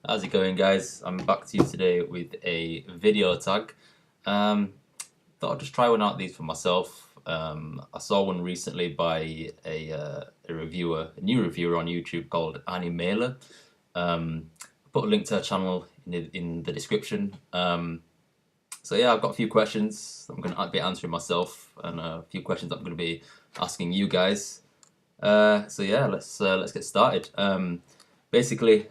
How's it going, guys? I'm back to you today with a video tag. Thought I'd just try one out of these for myself. I saw one recently by a reviewer, a new reviewer on YouTube called Animaylor. Put a link to her channel in the description. So yeah, I've got a few questions I'm going to be answering myself, and a few questions I'm going to be asking you guys. So yeah, let's get started. Basically,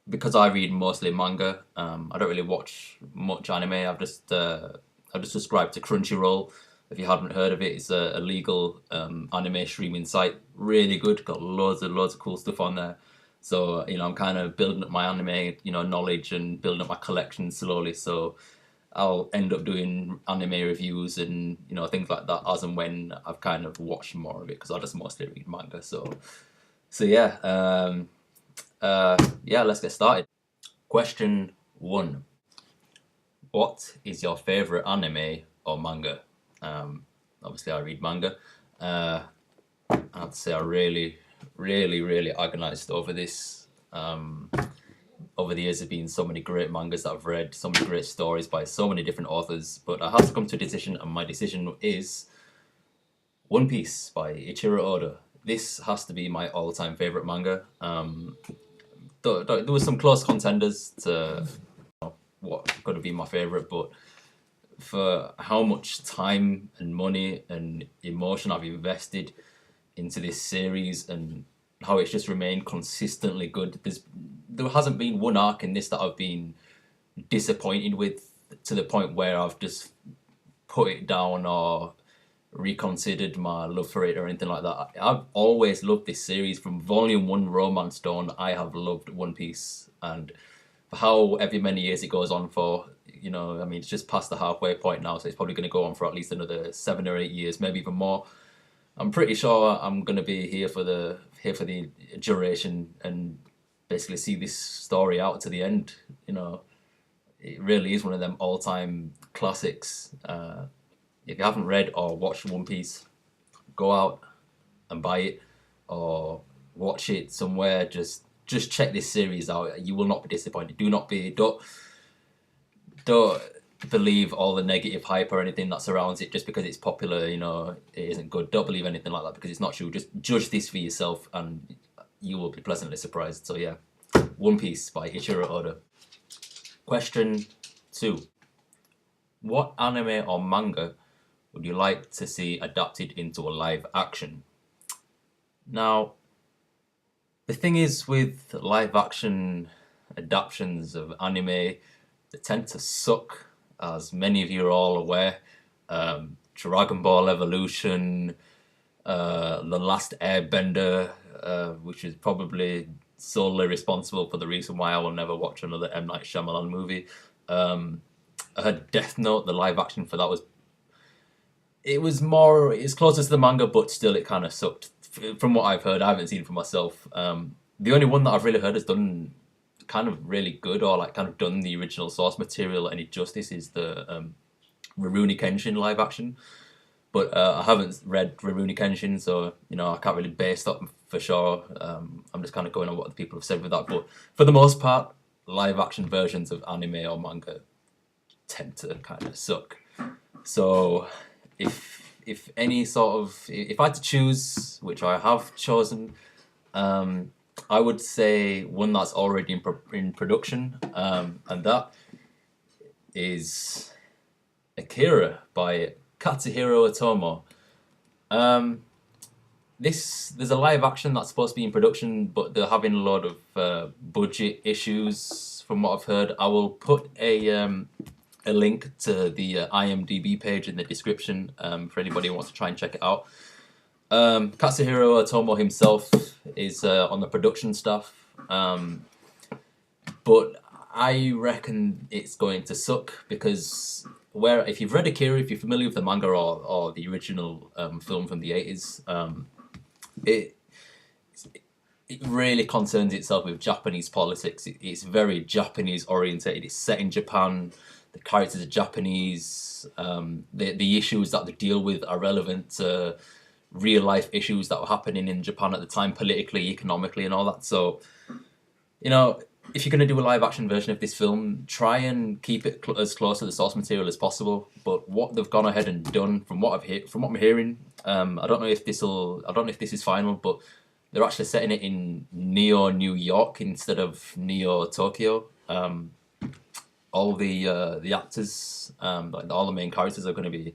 because I read mostly manga, I don't really watch much anime. I've just subscribed to Crunchyroll. If you haven't heard of it, it's a legal anime streaming site. Really good. Got loads of cool stuff on there. So I'm kind of building up my anime knowledge and building up my collection slowly. So I'll end up doing anime reviews and things like that as and when I've kind of watched more of it, because I just mostly read manga. So yeah. Yeah, let's get started. Question 1. What is your favorite anime or manga? Obviously, I read manga. I have to say I really agonized over this. Over the years, there have been so many great mangas that I've read, so many great stories by so many different authors, but I have to come to a decision, and my decision is One Piece by Ichiro Oda. This has to be my all-time favorite manga. There was some close contenders to what could have been my favorite, but for how much time and money and emotion I've invested into this series and how it's just remained consistently good, there hasn't been one arc in this that I've been disappointed with to the point where I've just put it down or reconsidered my love for it or anything like that. I've always loved this series from Volume 1 Romance Dawn. I have loved One Piece, and for however many years it goes on for, I mean, it's just past the halfway point now, so it's probably going to go on for at least another 7 or 8 years, maybe even more. I'm pretty sure I'm going to be here for the duration and basically see this story out to the end. It really is one of them all-time classics. If you haven't read or watched One Piece, go out and buy it or watch it somewhere. Just check this series out. You will not be disappointed. Don't believe all the negative hype or anything that surrounds it just because it's popular. It isn't good. Don't believe anything like that because it's not true. Just judge this for yourself, and you will be pleasantly surprised. So yeah, One Piece by Ichiro Oda. Question 2. What anime or manga would you like to see adapted into a live action? Now, the thing is with live action adaptations of anime, they tend to suck, as many of you are all aware. Dragon Ball Evolution, The Last Airbender, which is probably solely responsible for the reason why I will never watch another M. Night Shyamalan movie. I heard Death Note, the live action for that it's closer to the manga, but still it kind of sucked. From what I've heard, I haven't seen it for myself. The only one that I've really heard has done kind of really good, or like kind of done the original source material any justice, is the Rurouni Kenshin live action. But I haven't read Rurouni Kenshin, so I can't really base that for sure. I'm just kind of going on what the people have said with that. But for the most part, live action versions of anime or manga tend to kind of suck. So if I had to choose, which I have chosen, I would say one that's already in production, and that is Akira by Katsuhiro Otomo. There's a live action that's supposed to be in production, but they're having a lot of budget issues from what I've heard. I will put a link to the IMDb page in the description for anybody who wants to try and check it out. Katsuhiro Otomo himself is on the production staff, but I reckon it's going to suck because if you've read Akira, if you're familiar with the manga or the original film from the 80s, it really concerns itself with Japanese politics. It's very Japanese orientated. It's set in Japan. The characters are Japanese. The issues that they deal with are relevant to real life issues that were happening in Japan at the time, politically, economically, and all that. So you know, if you're going to do a live action version of this film, try and keep it as close to the source material as possible. But what they've gone ahead and done, from what I'm hearing, I don't know if I don't know if this is final, but they're actually setting it in Neo New York instead of Neo Tokyo. All the actors, like all the main characters, are going to be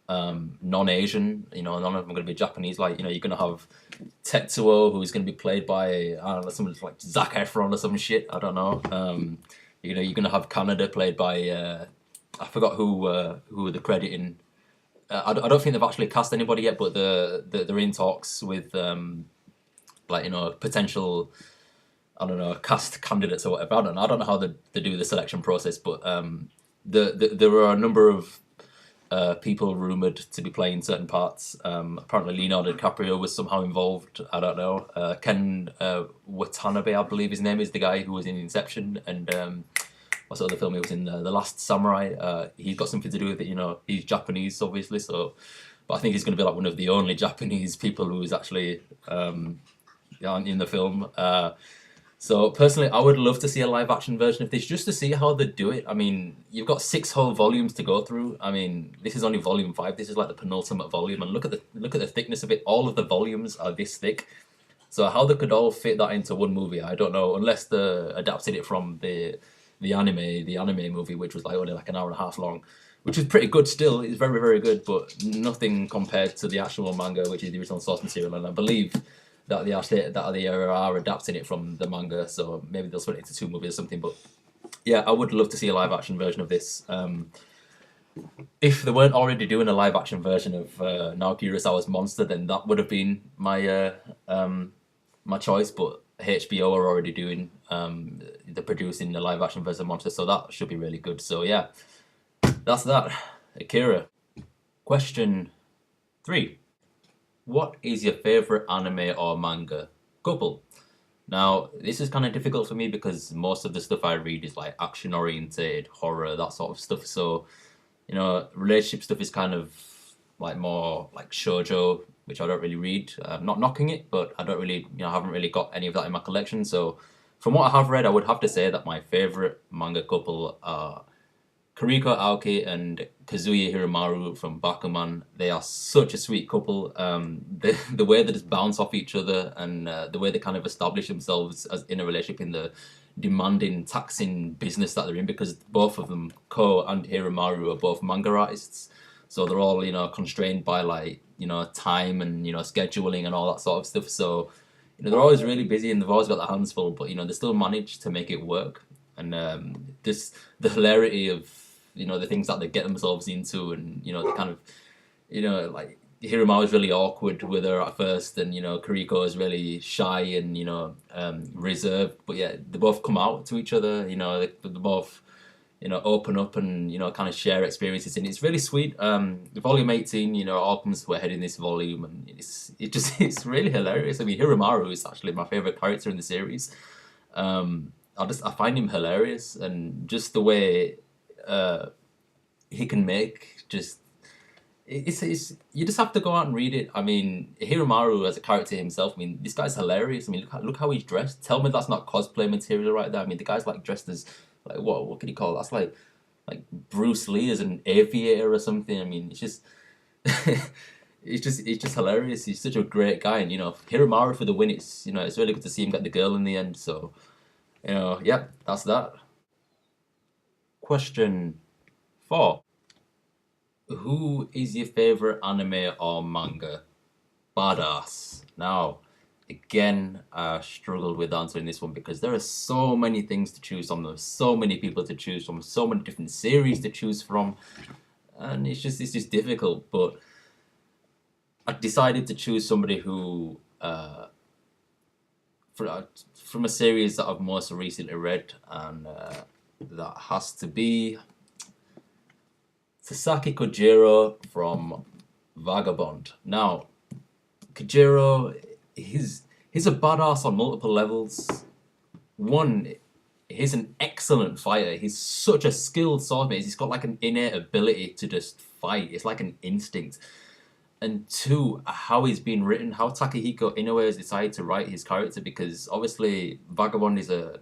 non-Asian. You know, none of them are going to be Japanese. Like, you know, you're going to have Tetsuo, who's going to be played by, I don't know, someone like Zac Efron or some shit. I don't know. You know, you're going to have Canada played by I forgot who they're crediting. I don't think they've actually cast anybody yet, but they're in talks with like, you know, potential, I don't know, cast candidates or whatever. I don't know how they do the selection process, but there are a number of people rumored to be playing certain parts. Apparently, Leonardo DiCaprio was somehow involved. I don't know. Ken Watanabe, I believe his name is, the guy who was in Inception, and what's the other film he was in? The Last Samurai. He's got something to do with it. You know, he's Japanese, obviously. So, but I think he's going to be like one of the only Japanese people who is actually in the film. So personally, I would love to see a live action version of this just to see how they do it. I mean, you've got 6 whole volumes to go through. I mean, this is only volume 5. This is like the penultimate volume, and look at the thickness of it. All of the volumes are this thick. So how they could all fit that into one movie, I don't know, unless they adapted it from the anime movie, which was like only like an hour and a half long, which is pretty good still. It's very, very good, but nothing compared to the actual manga, which is the original source material. And I believe that they are adapting it from the manga, so maybe they'll split it into 2 movies or something. But yeah, I would love to see a live action version of this. If they weren't already doing a live action version of Naoki Urasawa's Monster, then that would have been my choice. But HBO are already doing they're producing the live action version of Monster, so that should be really good. So yeah, that's that. Akira. Question 3. What is your favorite anime or manga couple? Now, this is kind of difficult for me because most of the stuff I read is like action oriented, horror, that sort of stuff. So, you know, relationship stuff is kind of like more like shoujo, which I don't really read. I'm not knocking it, but I don't really, you know, I haven't really got any of that in my collection. So, from what I have read, I would have to say that my favorite manga couple are Kariko Aoki and Kazuya Hiromaru from Bakuman. They are such a sweet couple. The way they just bounce off each other, and the way they kind of establish themselves as in a relationship in the demanding, taxing business that they're in, because both of them, Ko and Hiromaru, are both manga artists. So they're all, you know, constrained by like, you know, time and, you know, scheduling and all that sort of stuff. So, you know, they're always really busy and they've always got their hands full, but, you know, they still manage to make it work. And just the hilarity of, you know, the things that they get themselves into, and, you know, the kind of, you know, like Hiromaru is really awkward with her at first, and, you know, Kariko is really shy and, you know, reserved, but yeah, they both come out to each other. You know, they both, you know, open up and, you know, kind of share experiences, and it's really sweet. Volume 18, you know, all comes to a head in this volume, and it's really hilarious. I mean, Hiromaru is actually my favorite character in the series. I find him hilarious, and just the way he can make just it's you just have to go out and read it. I mean, Hiromaru as a character himself, I mean, this guy's hilarious. I mean, look how he's dressed. Tell me that's not cosplay material right there. I mean, the guy's like dressed as like what can you call it? That's like Bruce Lee as an aviator or something. I mean, it's just it's just hilarious. He's such a great guy, and, you know, Hiromaru for the win. It's, you know, it's really good to see him get the girl in the end. So, you know, yeah, that's that. Question 4. Who is your favorite anime or manga badass? Now, again, I struggled with answering this one because there are so many things to choose from. There's so many people to choose from, so many different series to choose from, and it's just difficult. But I decided to choose somebody who, from a series that I've most recently read, and that has to be Sasaki Kojiro from Vagabond. Now, Kojiro, he's a badass on multiple levels. One, he's an excellent fighter. He's such a skilled swordsman. He's got like an innate ability to just fight. It's like an instinct. and two, how he's been written, how Takahiko Inoue has decided to write his character, because obviously Vagabond is a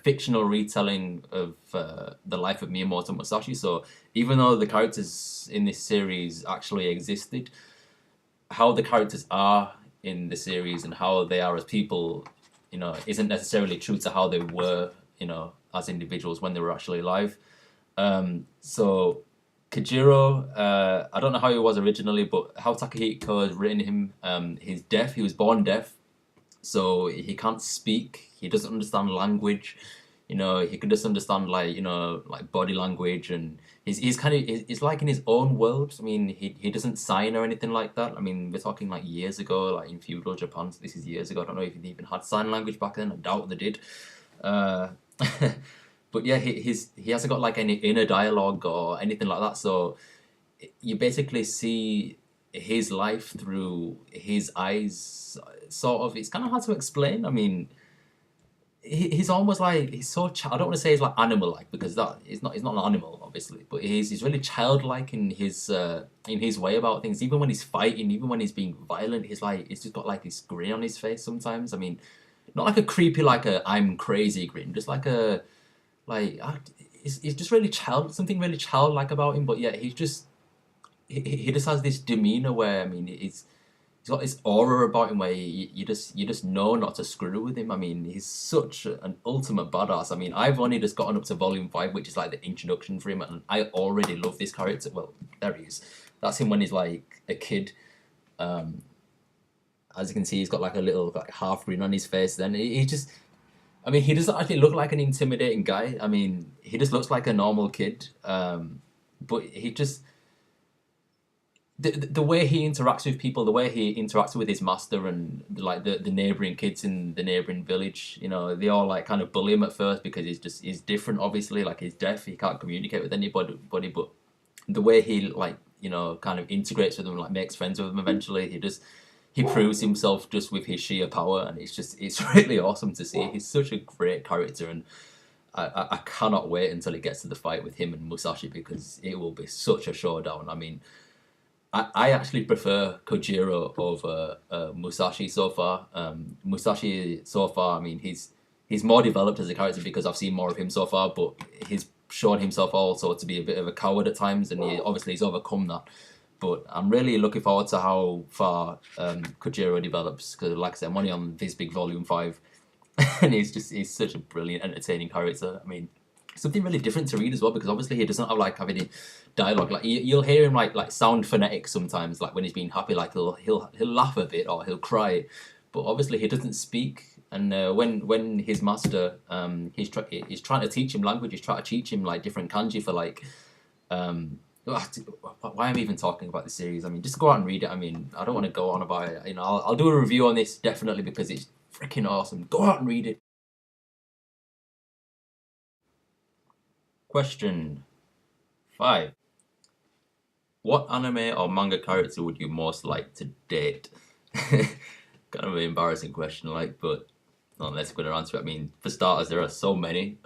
fictional retelling of the life of Miyamoto Musashi. So even though the characters in this series actually existed, how the characters are in the series and how they are as people, isn't necessarily true to how they were, as individuals when they were actually alive. So Kojiro, I don't know how he was originally, but how Takahiko has written him, he's deaf. He was born deaf, so he can't speak. He doesn't understand language. He can just understand like body language, and he's kind of he's like in his own world. I mean, he doesn't sign or anything like that. I mean, we're talking like years ago, like in feudal Japan. So this is years ago. I don't know if he even had sign language back then. I doubt they did. Uh, but yeah, he hasn't got like any inner dialogue or anything like that. So you basically see his life through his eyes. Sort of, it's kind of hard to explain. I mean, he's almost like he's so. I don't want to say he's like animal like, because that he's not an animal obviously, but he's really childlike in his way about things. Even when he's fighting, even when he's being violent, he's just got like this grin on his face sometimes. I mean, not like a creepy like a I'm crazy grin, just like a like he's just really something really childlike about him. But yeah, he just has this demeanor where, I mean, he's got this aura about him where you just know not to screw with him. I mean, he's such an ultimate badass. I mean, I've only just gotten up to volume 5, which is like the introduction for him, and I already love this character. Well, there he is. That's him when he's like a kid. As you can see, he's got like a little like half grin on his face. Then he just, I mean, he doesn't actually look like an intimidating guy. I mean, he just looks like a normal kid. But he just, the way he interacts with people, the way he interacts with his master and like the neighboring kids in the neighboring village, they all like kind of bully him at first because he's different. Obviously, like he's deaf, he can't communicate with anybody. But the way he like kind of integrates with them, like makes friends with them eventually, he proves himself just with his sheer power, and it's really awesome to see. He's such a great character, and I cannot wait until it gets to the fight with him and Musashi, because it will be such a showdown. I mean, I actually prefer Kojiro over Musashi so far. Musashi so far, I mean, he's more developed as a character because I've seen more of him so far, but he's shown himself also to be a bit of a coward at times, and he's overcome that. But I'm really looking forward to how far Kojiro develops, because like I said, I'm only on this big volume 5, and he's such a brilliant, entertaining character. I mean, something really different to read as well, because obviously he doesn't have any dialogue. Like you'll hear him like sound phonetic sometimes, like when he's being happy, like he'll laugh a bit or he'll cry, but obviously he doesn't speak. And when his master he's trying to teach him language, he's trying to teach him like different kanji for like why am I even talking about this series? I mean, just go out and read it. I mean, I don't want to go on about it. I'll do a review on this definitely, because it's freaking awesome. Go out and read it. Question 5. What anime or manga character would you most like to date? Kind of an embarrassing question, like, but let's go answer it. I mean, for starters, there are so many.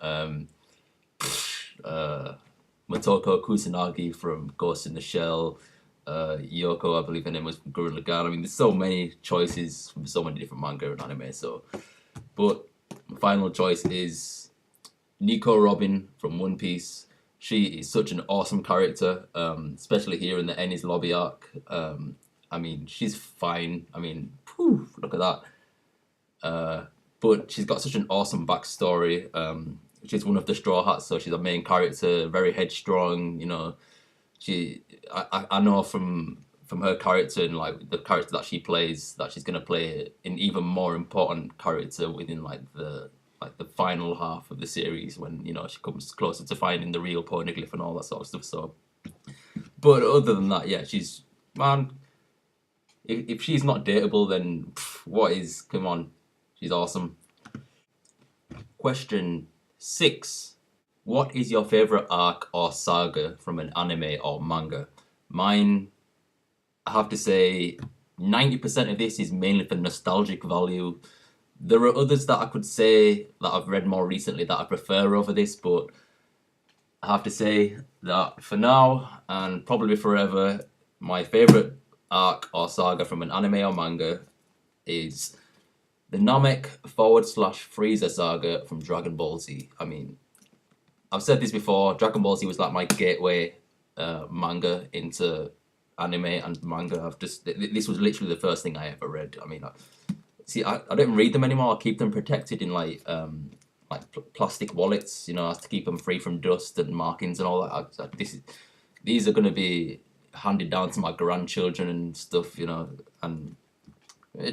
Motoko Kusanagi from Ghost in the Shell, Yoko, I believe her name was from Gurren Lagann. I mean, there's so many choices from so many different manga and anime. So, but my final choice is Nico Robin from One Piece. She is such an awesome character, especially here in the Enies lobby arc. I mean, she's fine. I mean, look at that. But she's got such an awesome backstory. She's one of the Straw Hats, so she's a main character, very headstrong. I know from her character and like the character that she plays, that she's gonna play an even more important character within like the final half of the series, when she comes closer to finding the real poneglyph and all that sort of stuff. So, but other than that, yeah, she's, man. If she's not dateable, then what is? Come on, she's awesome. Question 6. What is your favorite arc or saga from an anime or manga? Mine, I have to say, 90% of this is mainly for nostalgic value. There are others that I could say that I've read more recently that I prefer over this, but I have to say that for now, and probably forever, my favorite arc or saga from an anime or manga is the Namek /Frieza saga from Dragon Ball Z. I mean, I've said this before, Dragon Ball Z was like my gateway manga into anime and manga. This was literally the first thing I ever read. I mean, I don't read them anymore. I keep them protected in like plastic wallets, you know, to keep them free from dust and markings and all that. These are going to be handed down to my grandchildren and stuff, you know. And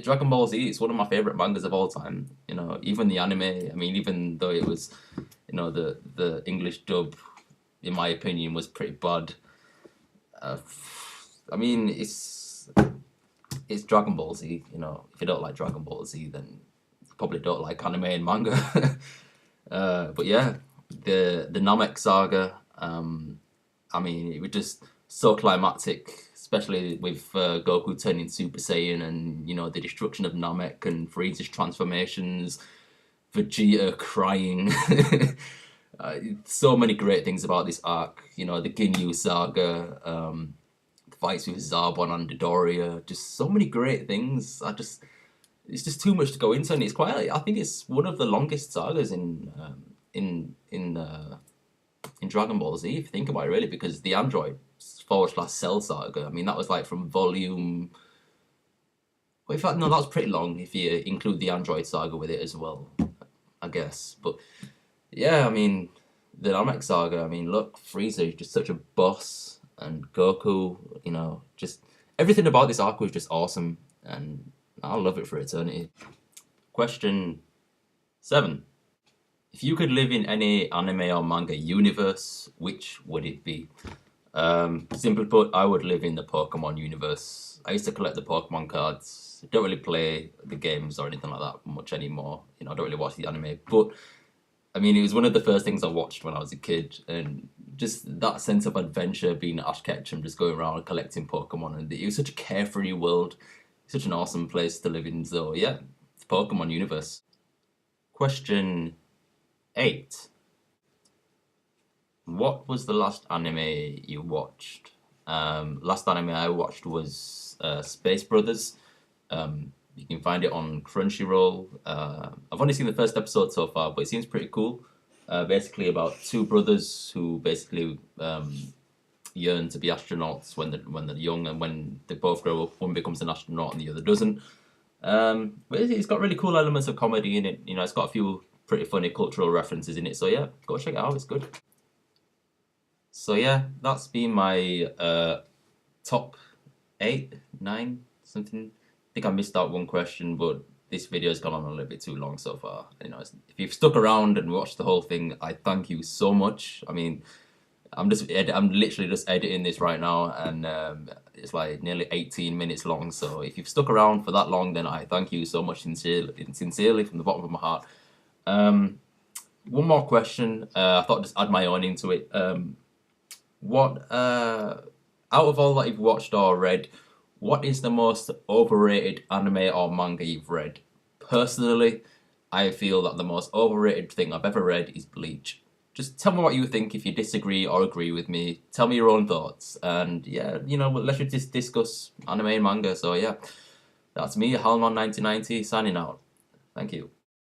Dragon Ball Z is one of my favorite mangas of all time. You know, even the anime. I mean, even though it was, you know, the English dub, in my opinion, was pretty bad. I mean, it's Dragon Ball Z. You know, if you don't like Dragon Ball Z, then you probably don't like anime and manga. But yeah, the Namek saga. I mean, it was just so climactic, especially with Goku turning Super Saiyan, and you know the destruction of Namek and Frieza's transformations, Vegeta crying. So many great things about this arc. You know, the Ginyu saga, the fights with Zarbon and Dodoria, just so many great things. It's just too much to go into, and it's quite. I think it's one of the longest sagas in Dragon Ball Z, if you think about it, really, because the Android/Cell saga, I mean, that was like from volume. Well, in fact, no, that was pretty long if you include the Android saga with it as well, I guess. But yeah, I mean, the Namek saga, I mean, look, Frieza is just such a boss, and Goku, you know, just everything about this arc was just awesome, and I'll love it for eternity. Question 7. If you could live in any anime or manga universe, which would it be? Simply put, I would live in the Pokemon universe. I used to collect the Pokemon cards. Don't really play the games or anything like that much anymore. You know, I don't really watch the anime. But, I mean, it was one of the first things I watched when I was a kid. And just that sense of adventure, being Ash Ketchum, just going around collecting Pokemon. And it was such a carefree world. Such an awesome place to live in. So, yeah, the Pokemon universe. Question 8. What was the last anime you watched? Last anime I watched was Space Brothers. You can find it on Crunchyroll. I've only seen the first episode so far, but it seems pretty cool. Basically about two brothers who basically yearn to be astronauts when they're young, and when they both grow up, one becomes an astronaut and the other doesn't. But it's got really cool elements of comedy in it. You know, it's got a few pretty funny cultural references in it. So yeah, go check it out. It's good. So yeah, that's been my top 8, 9, something. I think I missed out one question, but this video has gone on a little bit too long so far. You know, if you've stuck around and watched the whole thing, I thank you so much. I mean, I'm literally just editing this right now, and it's like nearly 18 minutes long. So if you've stuck around for that long, then I thank you so much sincerely from the bottom of my heart. One more question. I thought I'd just add my own into it. What out of all that you've watched or read, what is the most overrated anime or manga you've read? Personally, I feel that the most overrated thing I've ever read is Bleach. Just tell me what you think. If you disagree or agree with me, tell me your own thoughts. And yeah, you know, let's just discuss anime and manga. So yeah, that's me, Halman1990, signing out. Thank you.